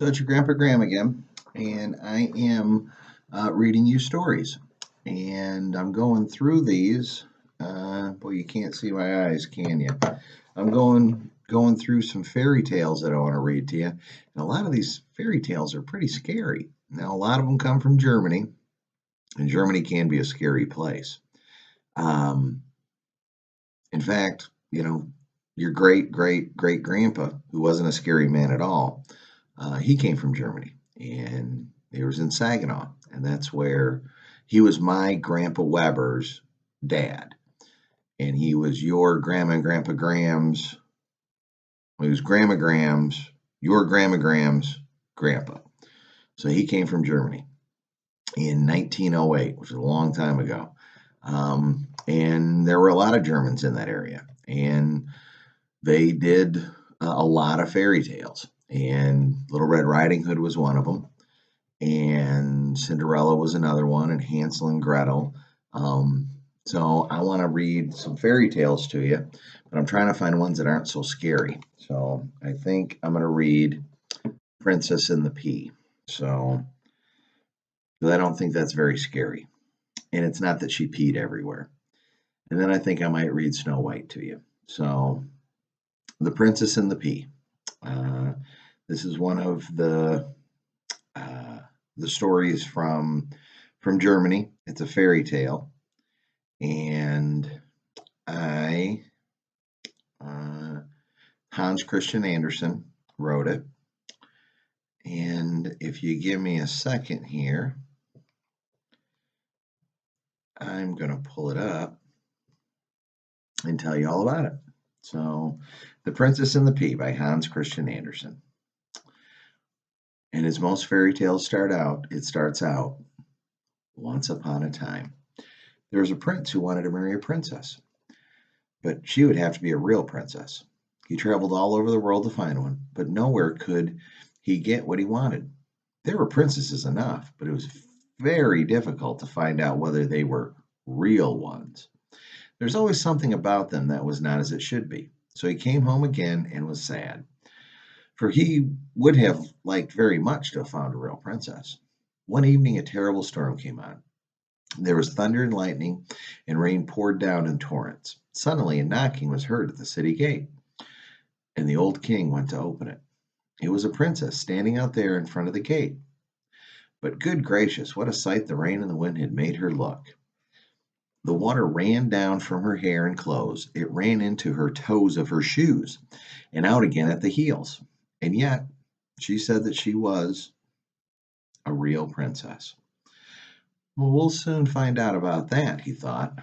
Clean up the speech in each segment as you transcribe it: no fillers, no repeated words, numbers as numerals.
So it's your Grandpa Graham again, and I am reading you stories. And I'm going through these. Boy, you can't see my eyes, can you? I'm going through some fairy tales that I want to read to you. And a lot of these fairy tales are pretty scary. Now, a lot of them come from Germany, and Germany can be a scary place. Um, in fact, your great great great grandpa, who wasn't a scary man at all, he came from Germany, and he was in Saginaw, and that's where he was my Grandpa Weber's dad, and he was your Grandma and Grandpa Graham's. He was Grandma Graham's, your Grandma Graham's grandpa. So he came from Germany in 1908, which is a long time ago. And there were a lot of Germans in that area, and they did a lot of fairy tales. And Little Red Riding Hood was one of them, and Cinderella was another one, and Hansel and Gretel. Um, so I want to read some fairy tales to you, but I'm trying to find ones that aren't so scary. So I think I'm going to read Princess and the Pea. So 'cause I don't think that's very scary, and it's not that she peed everywhere. And then I think I might read Snow White to you. So The Princess and the Pea. Uh, this is one of uh, the stories from Germany. It's a fairy tale, and I Hans Christian Andersen wrote it. And if you give me a second here, I'm going to pull it up and tell you all about it. So, The Princess and the Pea by Hans Christian Andersen. And as most fairy tales starts out once upon a time. There was a prince who wanted to marry a princess, but she would have to be a real princess. He traveled all over the world to find one, but nowhere could he get what he wanted. There were princesses enough, but it was very difficult to find out whether they were real ones. There's always something about them that was not as it should be. So he came home again and was sad, for he would have liked very much to have found a real princess. One evening, a terrible storm came on. There was thunder and lightning, and rain poured down in torrents. Suddenly, a knocking was heard at the city gate, and the old king went to open it. It was a princess standing out there in front of the gate. But good gracious, what a sight the rain and the wind had made her look! The water ran down from her hair and clothes. It ran into her toes of her shoes and out again at the heels. And yet, she said that she was a real princess. Well, we'll soon find out about that, he thought.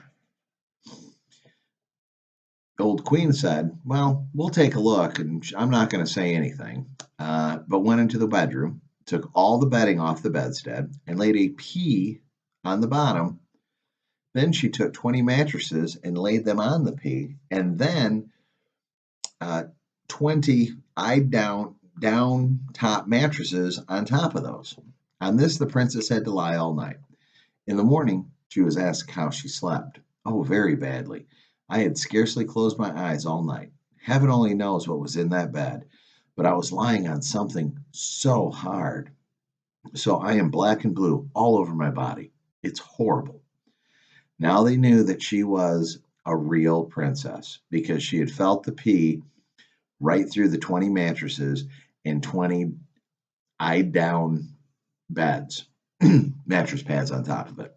The old queen said, "Well, we'll take a look, and I'm not going to say anything." But went into the bedroom, took all the bedding off the bedstead, and laid a pea on the bottom. Then she took 20 mattresses and laid them on the pea, and then 20 down top mattresses on top of those. On this, the princess had to lie all night. In the morning, she was asked how she slept. "Oh, very badly. I had scarcely closed my eyes all night. Heaven only knows what was in that bed, but I was lying on something so hard. So I am black and blue all over my body. It's horrible." Now they knew that she was a real princess because she had felt the pea right through the 20 mattresses and 20 eyed down beds, mattress pads on top of it.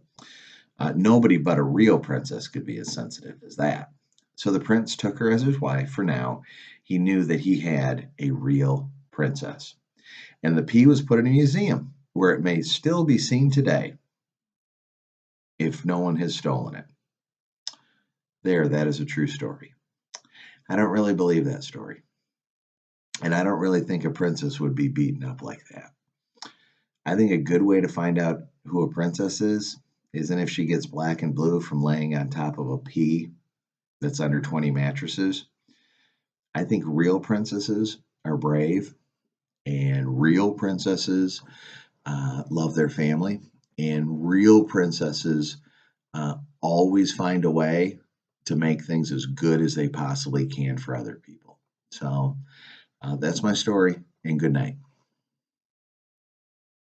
Nobody but a real princess could be as sensitive as that. So the prince took her as his wife for now. He knew that he had a real princess. And the pea was put in a museum where it may still be seen today if no one has stolen it. There, that is a true story. I don't really believe that story. And I don't really think a princess would be beaten up like that. I think a good way to find out who a princess is isn't if she gets black and blue from laying on top of a pea that's under 20 mattresses. I think real princesses are brave, and real princesses love their family, and real princesses always find a way to make things as good as they possibly can for other people. So that's my story, and good night.